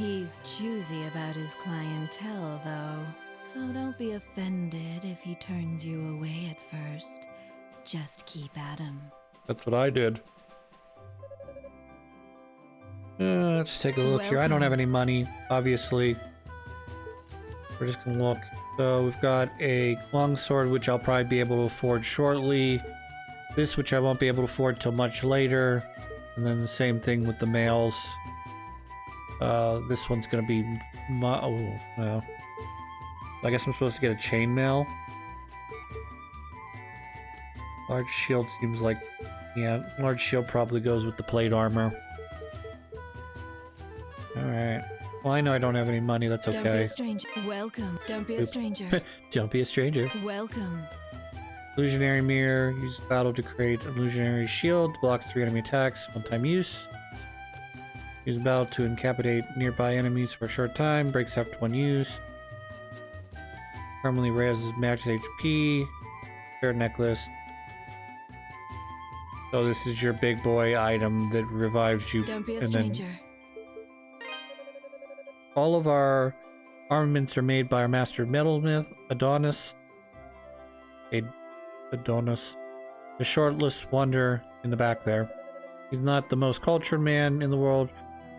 He's choosy about his clientele, though, so don't be offended if he turns you away at first. Just keep at him. That's what I did. Let's take a look here. I don't have any money, obviously. We're just gonna look. So we've got a longsword, which I'll probably be able to afford shortly. This, which I won't be able to afford till much later. And then the same thing with the males. This one's gonna be well. I guess I'm supposed to get a chainmail. Large shield seems like, yeah, large shield probably goes with the plate armor. Alright. Well, I know I don't have any money, that's okay. Don't be a stranger. Welcome. Don't be a stranger. Don't be a stranger. Welcome. Illusionary mirror. Use battle to create illusionary shield. Blocks 3 enemy attacks. One-time use. Use battle to incapacitate nearby enemies for a short time. Breaks after 1 use. Permanently raises max HP. Spirit necklace. So this is your big boy item that revives you. Don't be a stranger. All of our armaments are made by our master metalsmith, Adonis. Adonis. The shortless wonder in the back there. He's not the most cultured man in the world,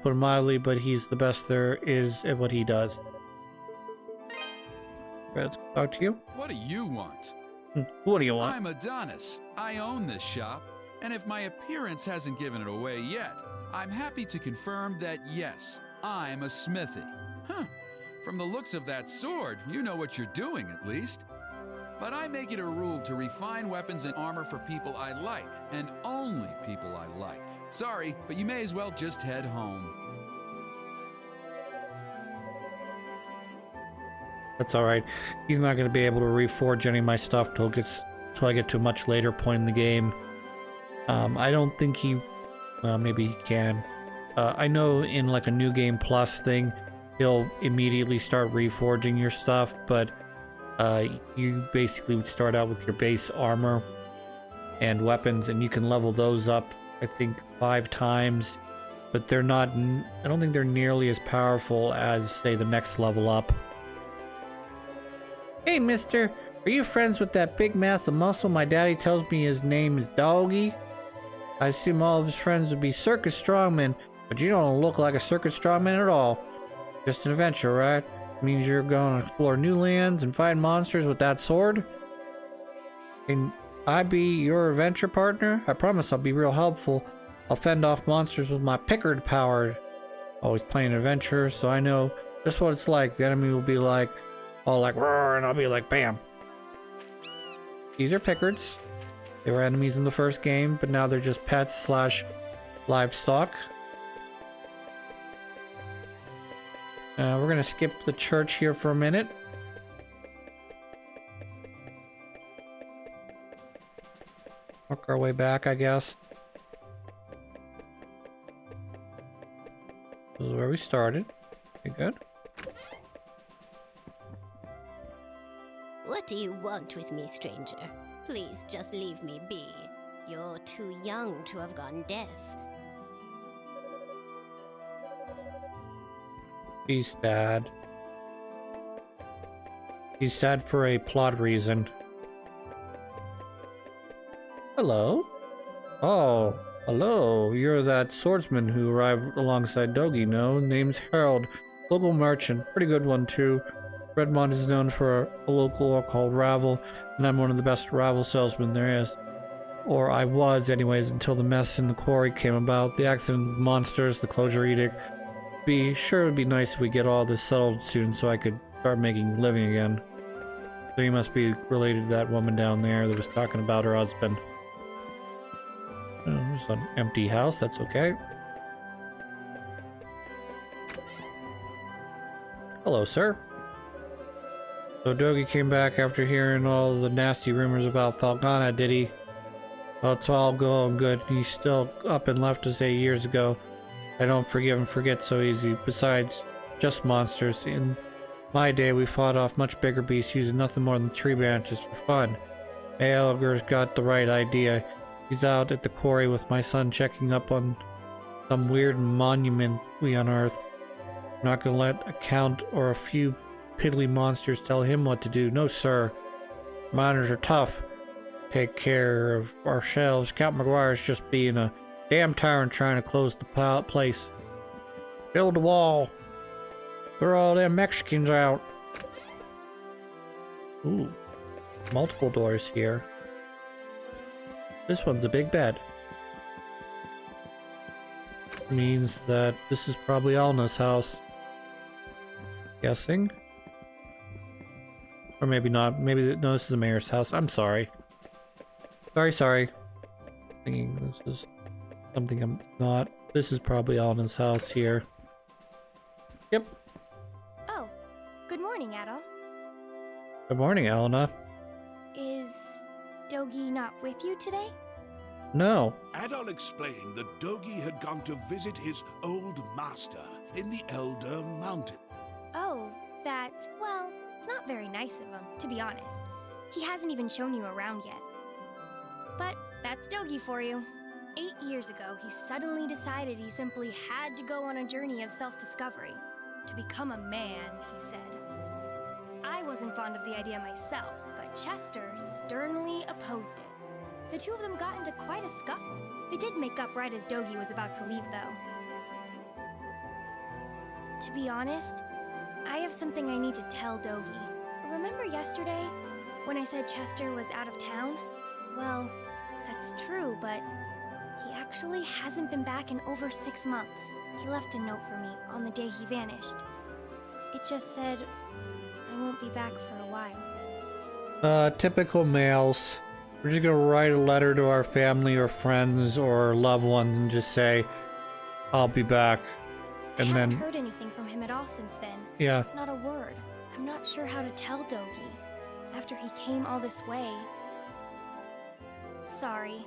put it mildly, but he's the best there is at what he does. Let's talk to you. What do you want? What do you want? I'm Adonis. I own this shop, and if my appearance hasn't given it away yet, I'm happy to confirm that yes, I'm a smithy. Huh. From the looks of that sword, you know what you're doing at least. But I make it a rule to refine weapons and armor for people I like, and only people I like. Sorry, but you may as well just head home. That's alright. He's not going to be able to reforge any of my stuff till I get to a much later point in the game. I don't think he... Well, maybe he can. I know in like a New Game Plus thing, he'll immediately start reforging your stuff, but you basically would start out with your base armor and weapons, and you can level those up, I think, 5 times, but they're not... I don't think they're nearly as powerful as, say, the next level up. Hey, mister, are you friends with that big mass of muscle my daddy tells me his name is Doggy? I assume all of his friends would be circus strongmen, but you don't look like a circus strongman at all. Just an adventure, right? Means you're going to explore new lands and fight monsters with that sword? Can I be your adventure partner? I promise I'll be real helpful. I'll fend off monsters with my Pickard power. Always playing adventure, so I know just what it's like. The enemy will be like, all like, roar, and I'll be like, bam. These are Pickards. They were enemies in the first game, but now they're just pets / livestock. We're gonna skip the church here for a minute. Work our way back, I guess. This is where we started. Okay, good. What do you want with me, stranger? Please just leave me be. You're too young to have gone deaf. He's sad. He's sad for a plot reason. Hello? Oh, hello. You're that swordsman who arrived alongside Dogi, no? Name's Harold. Local merchant. Pretty good one, too. Redmond is known for a local ore called Ravel, and I'm one of the best Ravel salesmen there is. Or I was, anyways, until the mess in the quarry came about. The accident with monsters, the closure edict. Be sure it would be nice if we get all this settled soon so I could start making a living again. So you must be related to that woman down there that was talking about her husband. Oh, there's an empty house, that's okay. Hello, sir. So Dogi came back after hearing all the nasty rumors about Felghana, did he? Well, it's all going good. He's still up and left us 8 years ago. I don't forgive and forget so easy. Besides, just monsters. In my day, we fought off much bigger beasts using nothing more than tree branches for fun. Aelger's got the right idea. He's out at the quarry with my son checking up on some weird monument we unearthed. I'm not gonna let a count or a few piddly monsters tell him what to do. No, sir. Miners are tough. Take care of ourselves. Count McGuire's just being a damn tyrant trying to close the place. Build a wall. Throw all them Mexicans out. Ooh. Multiple doors here. This one's a big bed. Means that this is probably Alna's house. Guessing. Or maybe not. Maybe, no, this is the mayor's house. I'm sorry. Sorry. Thinking this is something I'm not. This is probably Alna's house here. Yep. Oh, good morning, Adol. Good morning, Alna. Is Dogi not with you today? No. Adol explained that Dogi had gone to visit his old master in the Elder Mountain. Oh, that's... well, it's not very nice of him, to be honest. He hasn't even shown you around yet. But that's Dogi for you. 8 years ago, he suddenly decided he simply had to go on a journey of self-discovery. To become a man, he said. I wasn't fond of the idea myself, but Chester sternly opposed it. The two of them got into quite a scuffle. They did make up right as Dogi was about to leave, though. To be honest, I have something I need to tell Dogi. Remember yesterday, when I said Chester was out of town? Well, that's true, but he actually hasn't been back in over 6 months. He left a note for me on the day he vanished. It just said, I won't be back for a while. Typical males. We're just gonna write a letter to our family or friends or loved ones and just say, I'll be back. And I then... haven't heard anything from him at all since then. Yeah. Not a word. I'm not sure how to tell Dogi. After he came all this way... Sorry.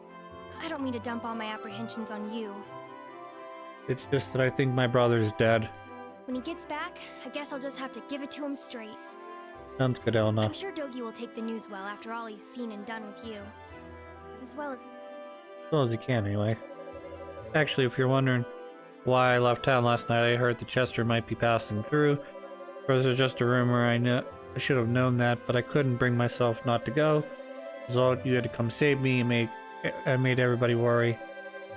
I don't mean to dump all my apprehensions on you. It's just that I think my brother's dead. When he gets back, I guess I'll just have to give it to him straight. Sounds good, Elna. I'm sure Dogi will take the news well after all he's seen and done with you. As well as... As well as he can, anyway. Actually, if you're wondering why I left town last night, I heard that Chester might be passing through. Of course, it's just a rumor. I should have known that, but I couldn't bring myself not to go. So you had to come save me and I made everybody worry.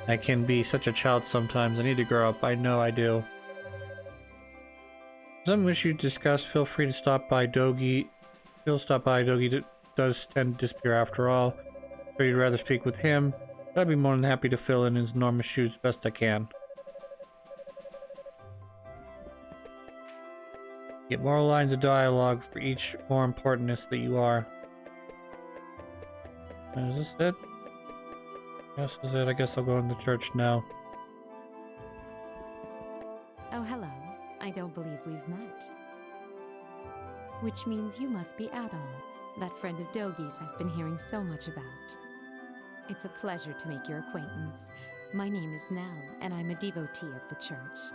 I can be such a child sometimes. I need to grow up. I know I do. Something we should discuss. Feel free to stop by Dogi. Dogi does tend to disappear after all. So you'd rather speak with him. But I'd be more than happy to fill in his enormous shoes best I can. Get more lines of dialogue for each more importantness that you are. Is this it? Yes, this is it. I guess I'll go into church now. Oh, hello. I don't believe we've met. Which means you must be Adol, that friend of Dogi's I've been hearing so much about. It's a pleasure to make your acquaintance. My name is Nell, and I'm a devotee of the church.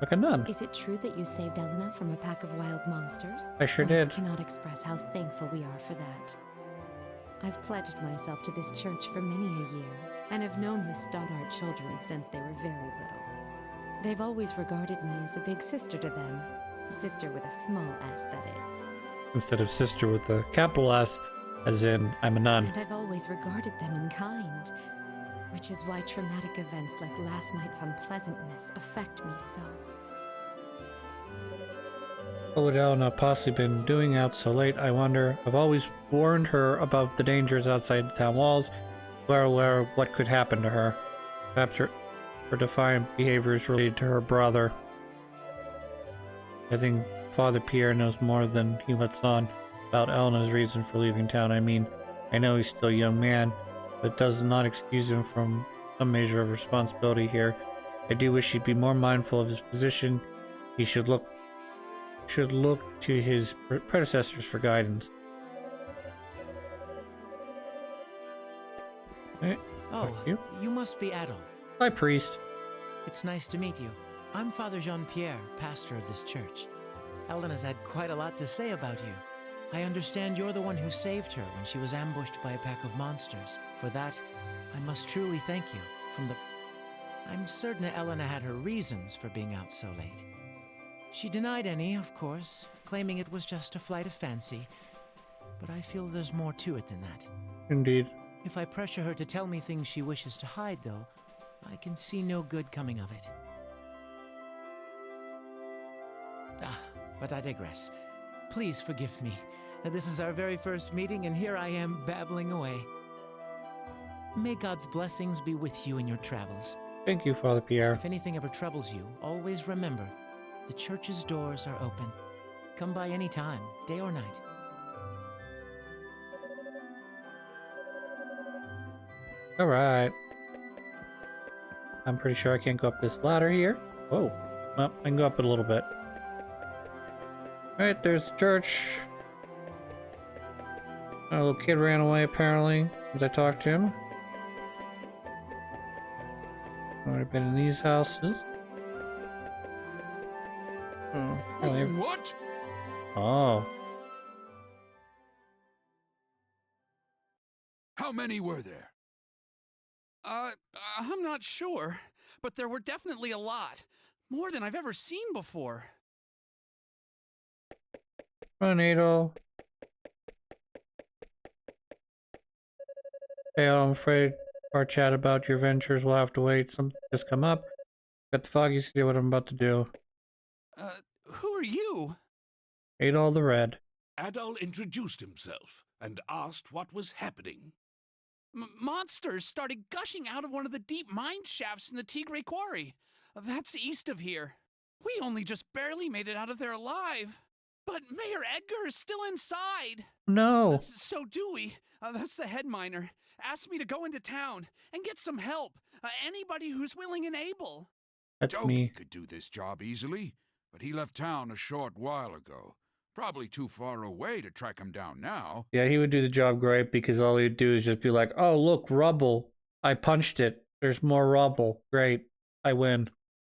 Like a nun. Is it true that you saved Elna from a pack of wild monsters? I sure Words did. Cannot express how thankful we are for that. I've pledged myself to this church for many a year, and have known the Stoddard children since they were very little. They've always regarded me as a big sister to them. Sister with a small s, that is. Instead of sister with a capital S, as in, I'm a nun. And I've always regarded them in kind, which is why traumatic events like last night's unpleasantness affect me so. What would Elna possibly been doing out so late, I wonder? I've always warned her about the dangers outside the town walls, where what could happen to her. Perhaps her defiant behavior is related to her brother. I think Father Pierre knows more than he lets on about Elna's reason for leaving town. I mean, I know he's still a young man, but does not excuse him from some measure of responsibility here. I do wish he'd be more mindful of his position. He should look to his predecessors for guidance. Hey, Oh, you must be Adol. hi, priest. It's nice to meet you. I'm Father Jean-Pierre, pastor of this church. Elena's had quite a lot to say about you. I understand you're the one who saved her when she was ambushed by a pack of monsters. For that, I must truly thank you. I'm certain that Elena had her reasons for being out so late. She denied any, of course, claiming it was just a flight of fancy. But I feel there's more to it than that. Indeed. If I pressure her to tell me things she wishes to hide, though, I can see no good coming of it. But I digress. Please forgive me. This is our very first meeting, and here I am babbling away. May God's blessings be with you in your travels. Thank you, Father Pierre. If anything ever troubles you, always remember, the church's doors are open. Come by any time, day or night. Alright. I'm pretty sure I can't go up this ladder here. Oh, well, I can go up it a little bit. Alright, there's the church. A little kid ran away, apparently, as I talked to him. Might have been in these houses. Oh, really? What? Oh. How many were there? I'm not sure, but there were definitely a lot. More than I've ever seen before. Tornado. Hey, I'm afraid our chat about your ventures will have to wait. Something just come up. Got the foggiest idea what I'm about to do. Who are you? Ate all the red. Adol introduced himself and asked what was happening. Monsters started gushing out of one of the deep mine shafts in the Tigre Quarry. That's east of here. We only just barely made it out of there alive. But Mayor Edgar is still inside. No. So Dewey, that's the head miner, asked me to go into town and get some help. Anybody who's willing and able. That's Doki me. could do this job easily, but he left town a short while ago. Probably too far away to track him down now. Yeah, he would do the job great because all he'd do is just be like, oh, look, rubble. I punched it. There's more rubble. Great. I win.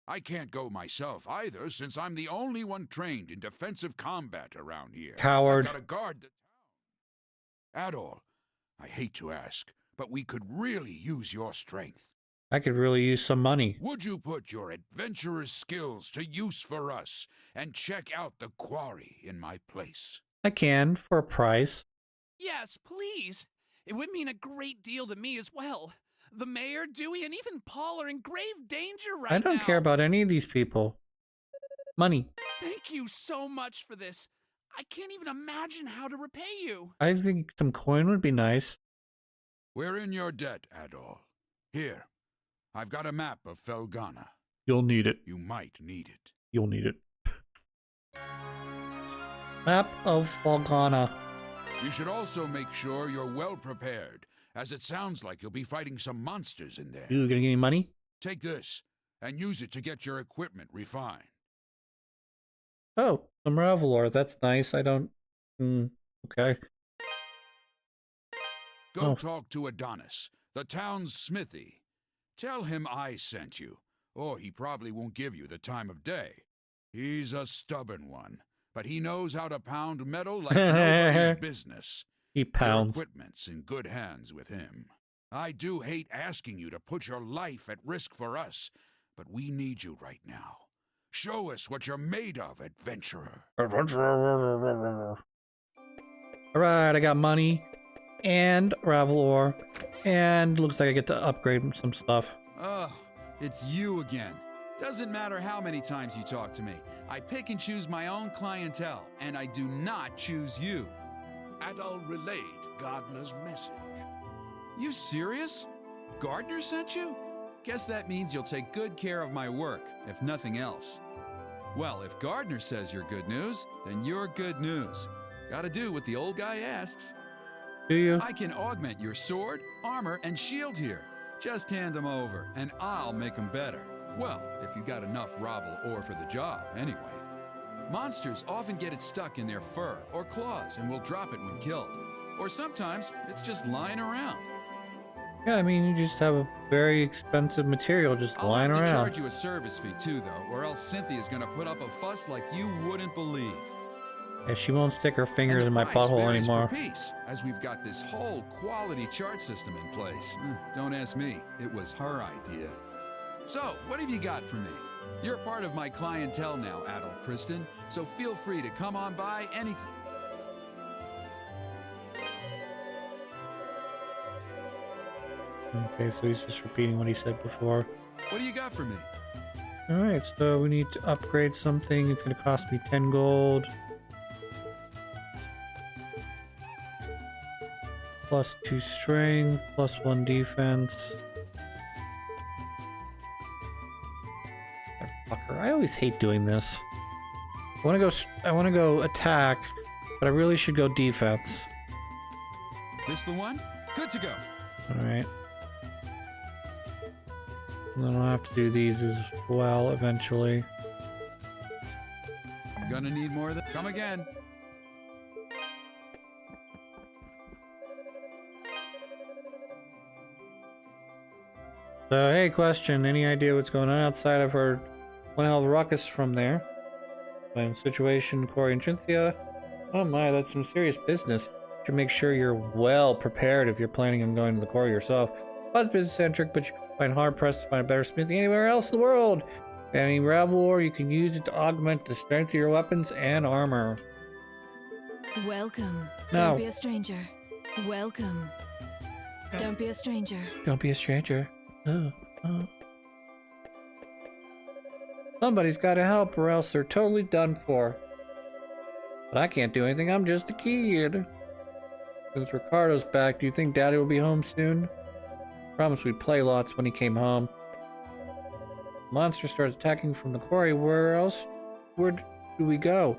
I can't go myself either, since I'm the only one trained in defensive combat around here. Coward. I've got to guard the town. Adol, I hate to ask, but we could really use your strength. I could really use some money. Would you put your adventurer's skills to use for us and check out the quarry in my place? I can, for a price. Yes, please. It would mean a great deal to me as well. The mayor, Dewey, and even Paul are in grave danger right now. I don't care about any of these people. Money. Thank you so much for this. I can't even imagine how to repay you. I think some coin would be nice. We're in your debt, Adol. Here, I've got a map of Felghana. You'll need it. You might need it. You'll need it. Map of Felghana. You should also make sure you're well prepared, as it sounds like you'll be fighting some monsters in there. You gonna give me money? Take this, and use it to get your equipment refined. Oh, some Revelor. That's nice. I don't... okay. Go Oh. talk to Adonis, the town's smithy. Tell him I sent you, or he probably won't give you the time of day. He's a stubborn one, but he knows how to pound metal like nobody's business. He pounds. Your equipment's in good hands with him. I do hate asking you to put your life at risk for us, but we need you right now. Show us what you're made of, adventurer. Alright, I got money and Revelor, and looks like I get to upgrade some stuff. Oh, it's you again. Doesn't matter how many times you talk to me. I pick and choose my own clientele, and I do not choose you. Adol relayed Gardner's message. You serious? Gardner sent you? Guess that means you'll take good care of my work, if nothing else. Well, if Gardner says you're good news, then you're good news. Gotta do what the old guy asks. Do you? I can augment your sword, armor, and shield here. Just hand them over, and I'll make them better. Well, if you got enough Ravel ore for the job, anyway. Monsters often get it stuck in their fur or claws and will drop it when killed. Or sometimes it's just lying around. Yeah, I mean, you just have a very expensive material just I'll lying have to around. charge you a service fee too, though, or else Cynthia's gonna put up a fuss like you wouldn't believe. Yeah, she won't stick her fingers And in the my price butthole varies per anymore. piece, as we've got this whole quality chart system in place. Don't ask me. It was her idea. So, what have you got for me? You're part of my clientele now, adult Kristen, so feel free to come on by anytime. Okay, so he's just repeating what he said before. What do you got for me? Alright, so we need to upgrade something. It's going to cost me 10 gold. Plus 2 strength, plus 1 defense. That fucker. I always hate doing this. I want to go attack, but I really should go defense. This the one? Good to go. Alright. And then I'll have to do these as well eventually. Gonna need more of that. Come again. So, hey, question. Any idea what's going on outside? I've heard one hell of a ruckus from there. Same situation, Corey and Cynthia. Oh my, that's some serious business. You should make sure you're well prepared if you're planning on going to the Corey yourself. Well, it's business-centric, but you find hard-pressed to find a better smithy anywhere else in the world. Any gravel ore, you can use it to augment the strength of your weapons and armor. Welcome. No. Don't be a stranger. Welcome. Don't be a stranger. Don't be a stranger. Somebody's got to help or else they're totally done for. But I can't do anything, I'm just a kid. Since Ricardo's back, do you think Daddy will be home soon? Promised we'd play lots when he came home. Monster starts attacking from the quarry. Where do we go?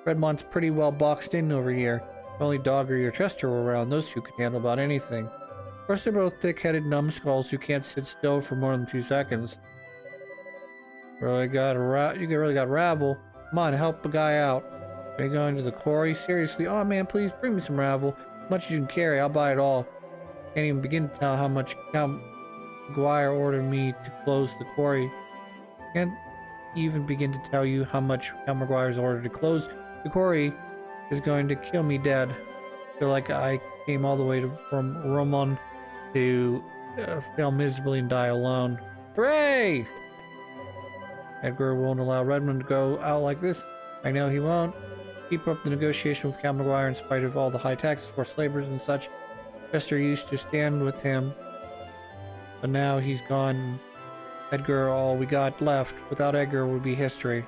Redmont's pretty well boxed in over here. If only Doggery or Chester were around, those two could handle about anything. Of course, they're both thick-headed numbskulls who can't sit still for more than 2 seconds. You really got Ravel. Come on, help a guy out. Are you going to the quarry? Seriously? Oh man, please bring me some Ravel. As much as you can carry, I'll buy it all. Can't even begin to tell how much Count McGuire ordered me to close the quarry. Can't even begin to tell you how much Count McGuire's order to close the quarry is going to kill me dead. I feel like I came all the way from Romon to fail miserably and die alone. Hooray! Edgar won't allow Redmond to go out like this. I know he won't. Keep up the negotiation with Count McGuire in spite of all the high taxes, forced labors, and such. Chester used to stand with him, but now he's gone. Edgar, all we got left. Without Edgar would be history.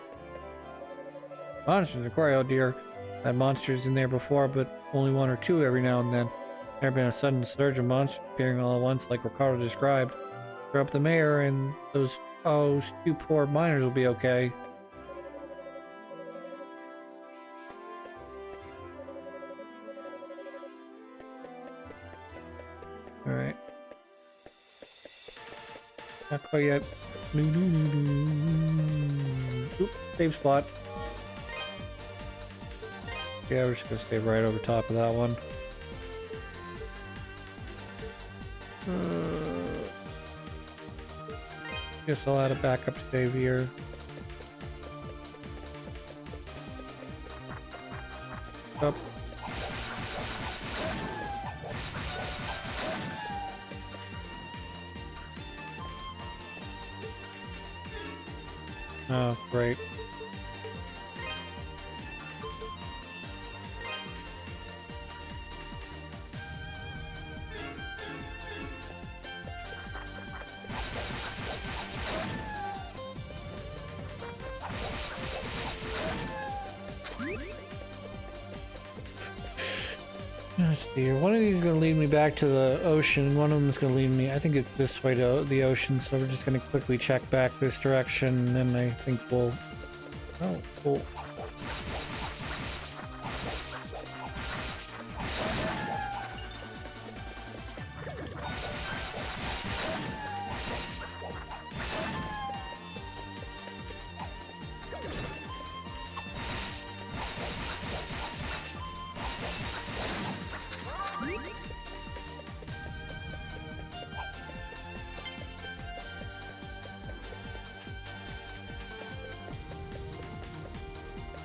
Monsters in the quarry, oh dear. Had monsters in there before, but only 1 or 2 every now and then. There been a sudden surge of monsters appearing all at once, like Ricardo described. Throw up the mayor, and those 2 poor miners will be okay. Alright. Not quite yet. Oop, save spot. Yeah, we're just gonna stay right over top of that one. Guess I'll add a backup save here. Up. Oh, great. Gosh, dear. One of these is going to lead me back to the ocean. One of them is going to lead me, I think it's this way to the ocean, so we're just going to quickly check back this direction, and I think we'll... Oh, cool.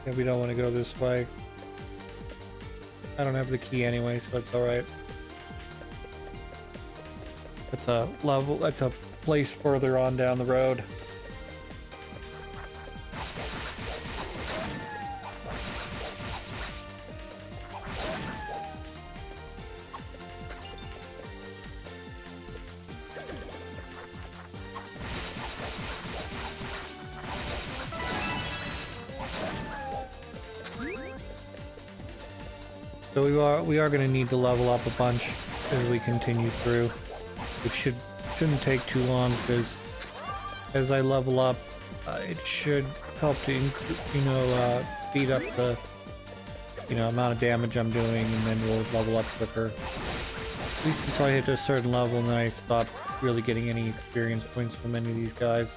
Yeah, we don't want to go this way. I don't have the key anyway, so it's alright. It's a level, that's a place further on down the road. So we are going to need to level up a bunch as we continue through, which shouldn't take too long, because as I level up, it should help to speed up the amount of damage I'm doing, and then we'll level up quicker. At least until I hit a certain level, and then I stop really getting any experience points from any of these guys.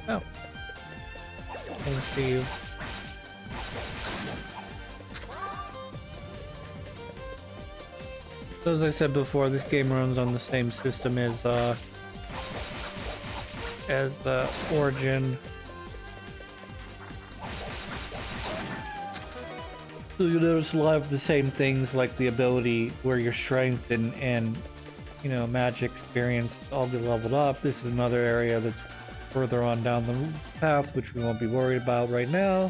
Oh. I can see you. So as I said before, this game runs on the same system as the Origin. So you'll notice a lot of the same things, like the ability where your strength and magic experience all get leveled up. This is another area that's further on down the path, which we won't be worried about right now.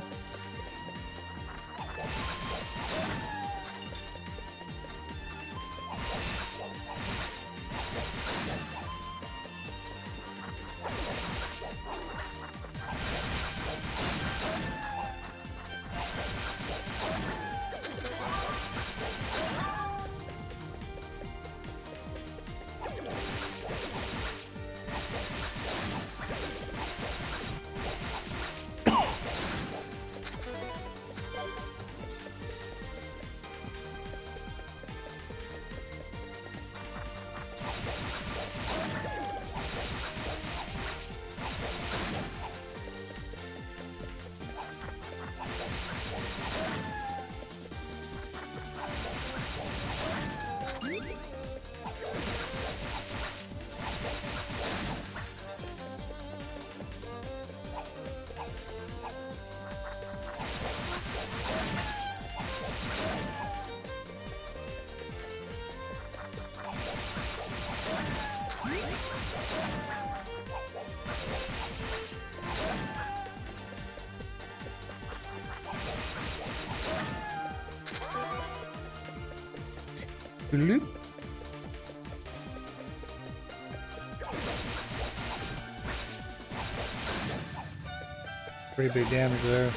Loop. Pretty big damage there.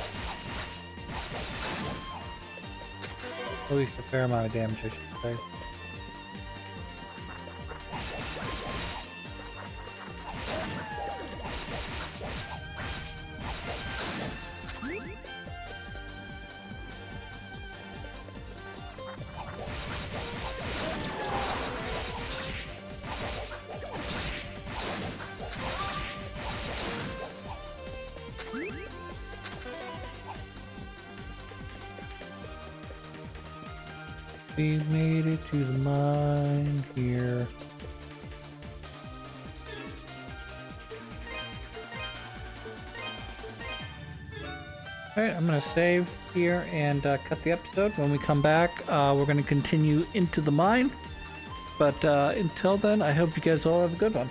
At least a fair amount of damage, I should say. We've made it to the mine here. Alright, I'm going to save here and cut the episode. When we come back, we're going to continue into the mine. But until then, I hope you guys all have a good one.